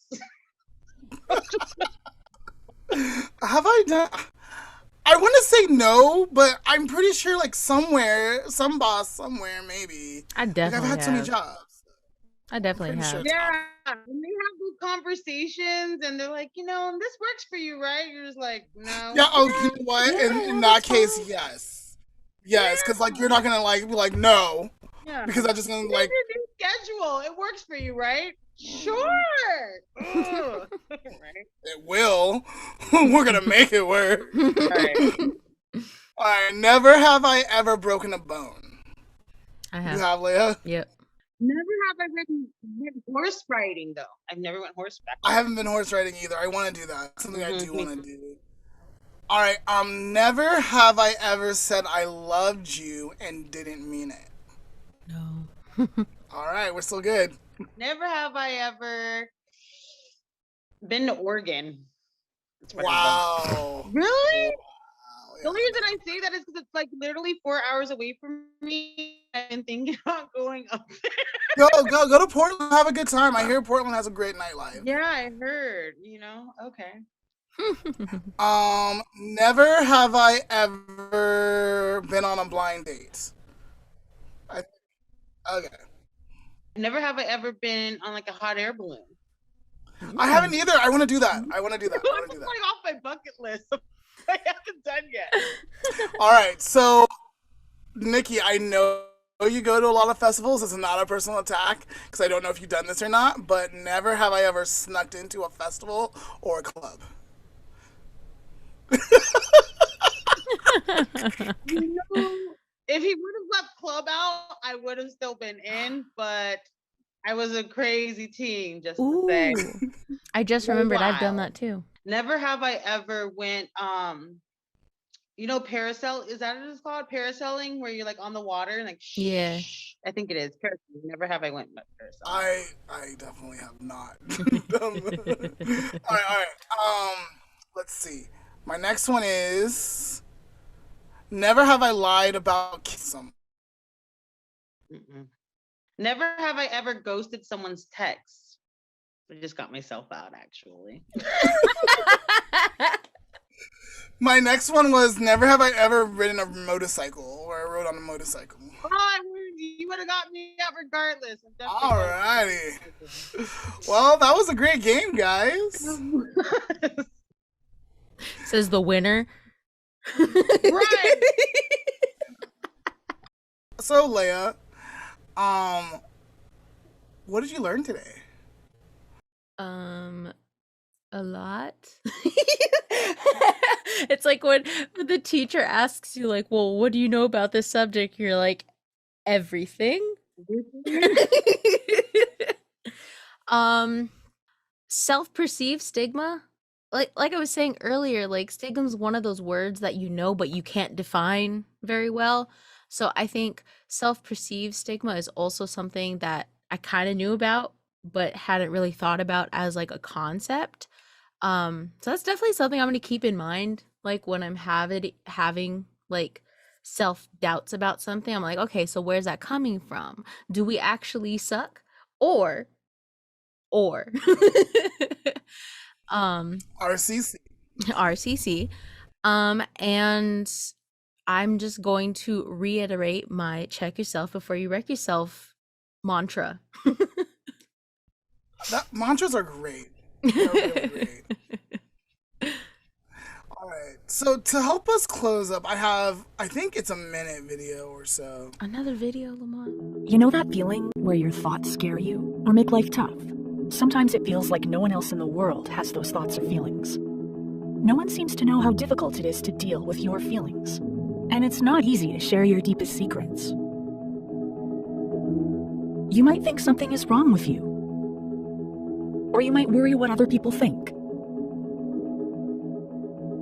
Have I done? I want to say no, but I'm pretty sure like somewhere, some boss somewhere maybe. I Like I've definitely had so many have. jobs. I definitely Pretty have. sure. Yeah. When they have those conversations and they're like, this works for you, right? You're just like, no. Yeah. Oh, you know what? In that case, yes. Yes, because like you're not gonna like be like no, Yeah. because I'm just gonna Here's like your new schedule. It works for you, right? Sure. Ugh. Right. it will. We're gonna make it work. All right. All right. Never have I ever broken a bone. I You have. have, Leah? Yep. Never have I ridden horse riding though. I've never went horseback. I haven't been horse riding either. I want to do that. Something I do Me want to do. All right. Never have I ever said I loved you and didn't mean it. No. All right, we're still good. Never have I ever been to Oregon. It's fucking Wow. dumb. Really? Wow, The only reason I say that is because it's like literally 4 hours away from me. I've been thinking about going up there. Go to Portland. Have a good time. I hear Portland has a great nightlife. Yeah, I heard. Okay. Never have I ever been on a blind date. Okay. Never have I ever been on like a hot air balloon. I haven't either. I want to do that. I want to do that. I want That's to do that. like off my bucket list. I haven't done yet. All right. So, Nikki, I know you go to a lot of festivals. It's not a personal attack because I don't know if you've done this or not, but never have I ever snuck into a festival or a club. If he would have left club out, I would have still been in, but I was a crazy teen, just to say. Ooh. I just remembered I've done that too. Never have I ever went parasail, is that what it's called? Parasailing, where you're like on the water and like Yeah. I think it is. Parasailing. Never have I went parasailing. I definitely have not. All right. Let's see. My next one is never have I lied about some. Mm-mm. Never have I ever ghosted someone's text. I just got myself out, actually. My next one was never have I ever ridden a motorcycle or I rode on a motorcycle. You would have got me out regardless. Alrighty. Well, that was a great game, guys. Says the winner. Right. So, Leah, what did you learn today? A lot. It's like when the teacher asks you, like, well, what do you know about this subject? You're like, everything. Self-perceived stigma. like I was saying earlier, like stigma's one of those words that you know but you can't define very well. So I think self-perceived stigma is also something that I kind of knew about but hadn't really thought about as like a concept. So that's definitely something I'm going to keep in mind like when I'm having like self-doubts about something. I'm like, okay, so where's that coming from? Do we actually suck? Or or um RCC. RCC. And I'm just going to reiterate my check yourself before you wreck yourself mantra. That mantras are great. They're really great. All right. So to help us close up, I think it's a minute video or so. Another video, Lamont. You know that feeling where your thoughts scare you or make life tough? Sometimes it feels like no one else in the world has those thoughts or feelings. No one seems to know how difficult it is to deal with your feelings. And it's not easy to share your deepest secrets. You might think something is wrong with you. Or you might worry what other people think.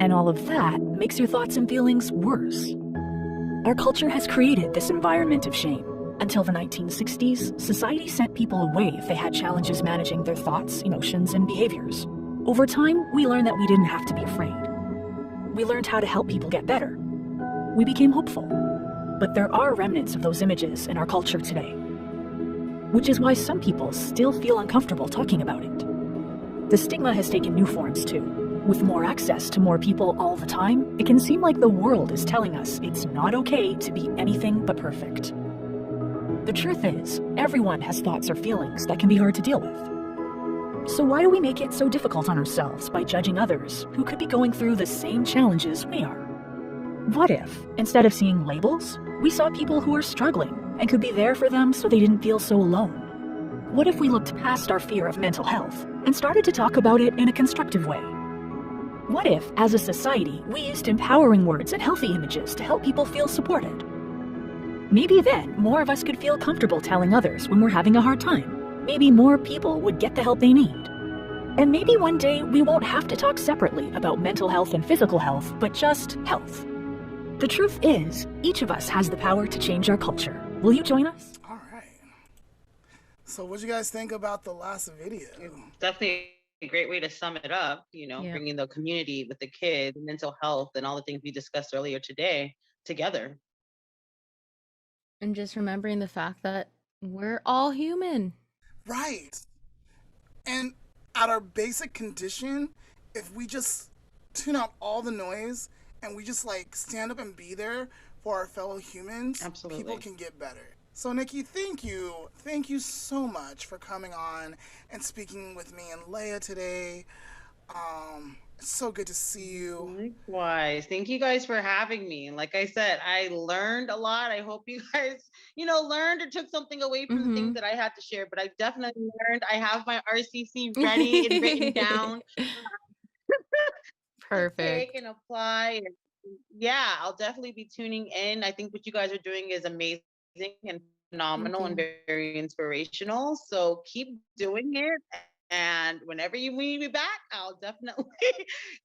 And all of that makes your thoughts and feelings worse. Our culture has created this environment of shame. Until the 1960s, society sent people away if they had challenges managing their thoughts, emotions, and behaviors. Over time, we learned that we didn't have to be afraid. We learned how to help people get better. We became hopeful. But there are remnants of those images in our culture today, which is why some people still feel uncomfortable talking about it. The stigma has taken new forms too. With more access to more people all the time, it can seem like the world is telling us it's not okay to be anything but perfect. The truth is, everyone has thoughts or feelings that can be hard to deal with. So why do we make it so difficult on ourselves by judging others who could be going through the same challenges we are? What if, instead of seeing labels, we saw people who are struggling and could be there for them so they didn't feel so alone? What if we looked past our fear of mental health and started to talk about it in a constructive way? What if, as a society, we used empowering words and healthy images to help people feel supported? Maybe then more of us could feel comfortable telling others when we're having a hard time. Maybe more people would get the help they need. And maybe one day we won't have to talk separately about mental health and physical health, but just health. The truth is, each of us has the power to change our culture. Will you join us? All right. So what do you guys think about the last video? Definitely a great way to sum it up, Yeah. bringing the community with the kids, mental health, and all the things we discussed earlier today together. And just remembering the fact that we're all human. Right. And at our basic condition, if we just tune out all the noise and we just like stand up and be there for our fellow humans, Absolutely. people can get better. So Nikkey, thank you. Thank you so much for coming on and speaking with me and Leah today. It's so good to see you. Likewise. Thank you guys for having me. And like I said, I learned a lot. I hope you guys, learned or took something away from the things that I had to share. But I definitely learned. I have my RCC ready and written down. Perfect. Take and apply. And yeah, I'll definitely be tuning in. I think what you guys are doing is amazing and phenomenal and very inspirational. So keep doing it. And whenever you need me back, I'll definitely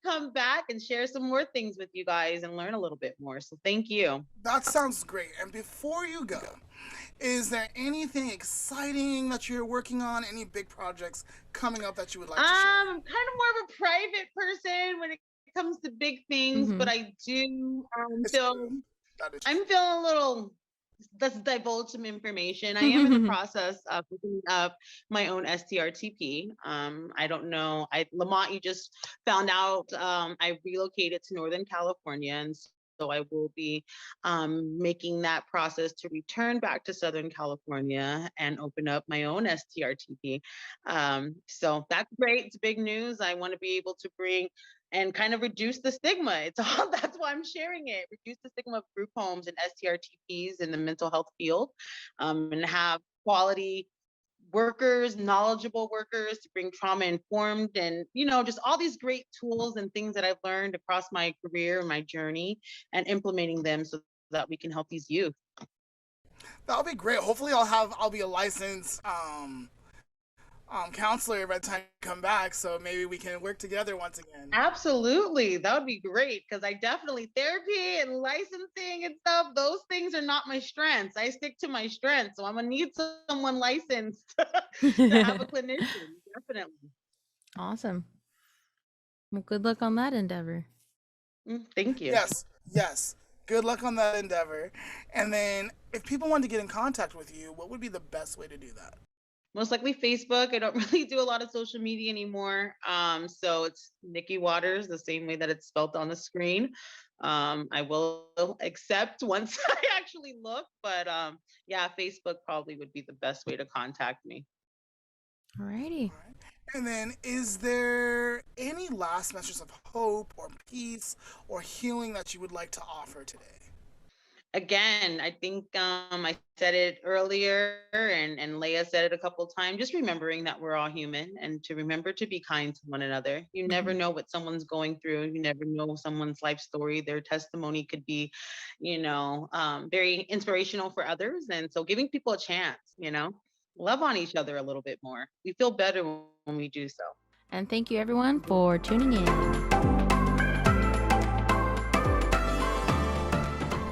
come back and share some more things with you guys and learn a little bit more. So thank you. That sounds great. And before you go, is there anything exciting that you're working on? Any big projects coming up that you would like to share? I'm kind of more of a private person when it comes to big things, but I do feel I'm feeling a little. Let's divulge some information. I am in the process of picking up my own STRTP. I don't know. Lamont, you just found out I relocated to Northern California, and so I will be making that process to return back to Southern California and open up my own STRTP. So that's great. It's big news. I want to be able to bring and kind of reduce the stigma. It's all that's why I'm sharing it. Reduce the stigma of group homes and STRTPs in the mental health field, and have quality workers, knowledgeable workers to bring trauma informed and, just all these great tools and things that I've learned across my career and my journey and implementing them so that we can help these youth. That'll be great. Hopefully I'll be a licensed counselor by the time you come back, so maybe we can work together once again. Absolutely. That would be great because I definitely therapy and licensing and stuff, those things are not my strengths. I stick to my strengths. So I'm gonna need someone licensed to have a clinician. Definitely. Awesome. Well, good luck on that endeavor. Thank you. Yes. Good luck on that endeavor. And then if people want to get in contact with you, what would be the best way to do that? Most likely Facebook. I don't really do a lot of social media anymore. So it's Nikkey Watters, the same way that it's spelled on the screen. I will accept once I actually look, but yeah, Facebook probably would be the best way to contact me. Alrighty. And then is there any last message of hope or peace or healing that you would like to offer today? Again, I think I said it earlier, and Leah said it a couple times, just remembering that we're all human and to remember to be kind to one another. You never know what someone's going through. You never know someone's life story. Their testimony could be, very inspirational for others. And so giving people a chance, love on each other a little bit more. We feel better when we do so. And thank you everyone for tuning in.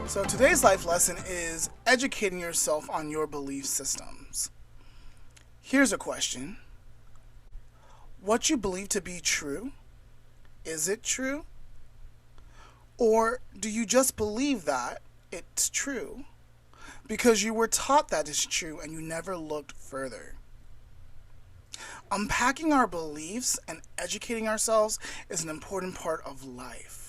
So today's life lesson is educating yourself on your belief systems. Here's a question. What you believe to be true, is it true? Or do you just believe that it's true because you were taught that it's true and you never looked further? Unpacking our beliefs and educating ourselves is an important part of life.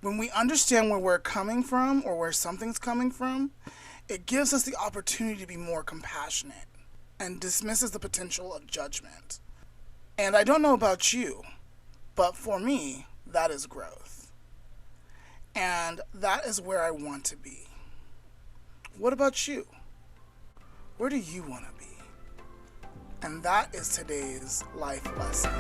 When we understand where we're coming from or where something's coming from, it gives us the opportunity to be more compassionate and dismisses the potential of judgment. And I don't know about you, but for me, that is growth. And that is where I want to be. What about you? Where do you want to be? And that is today's life lesson.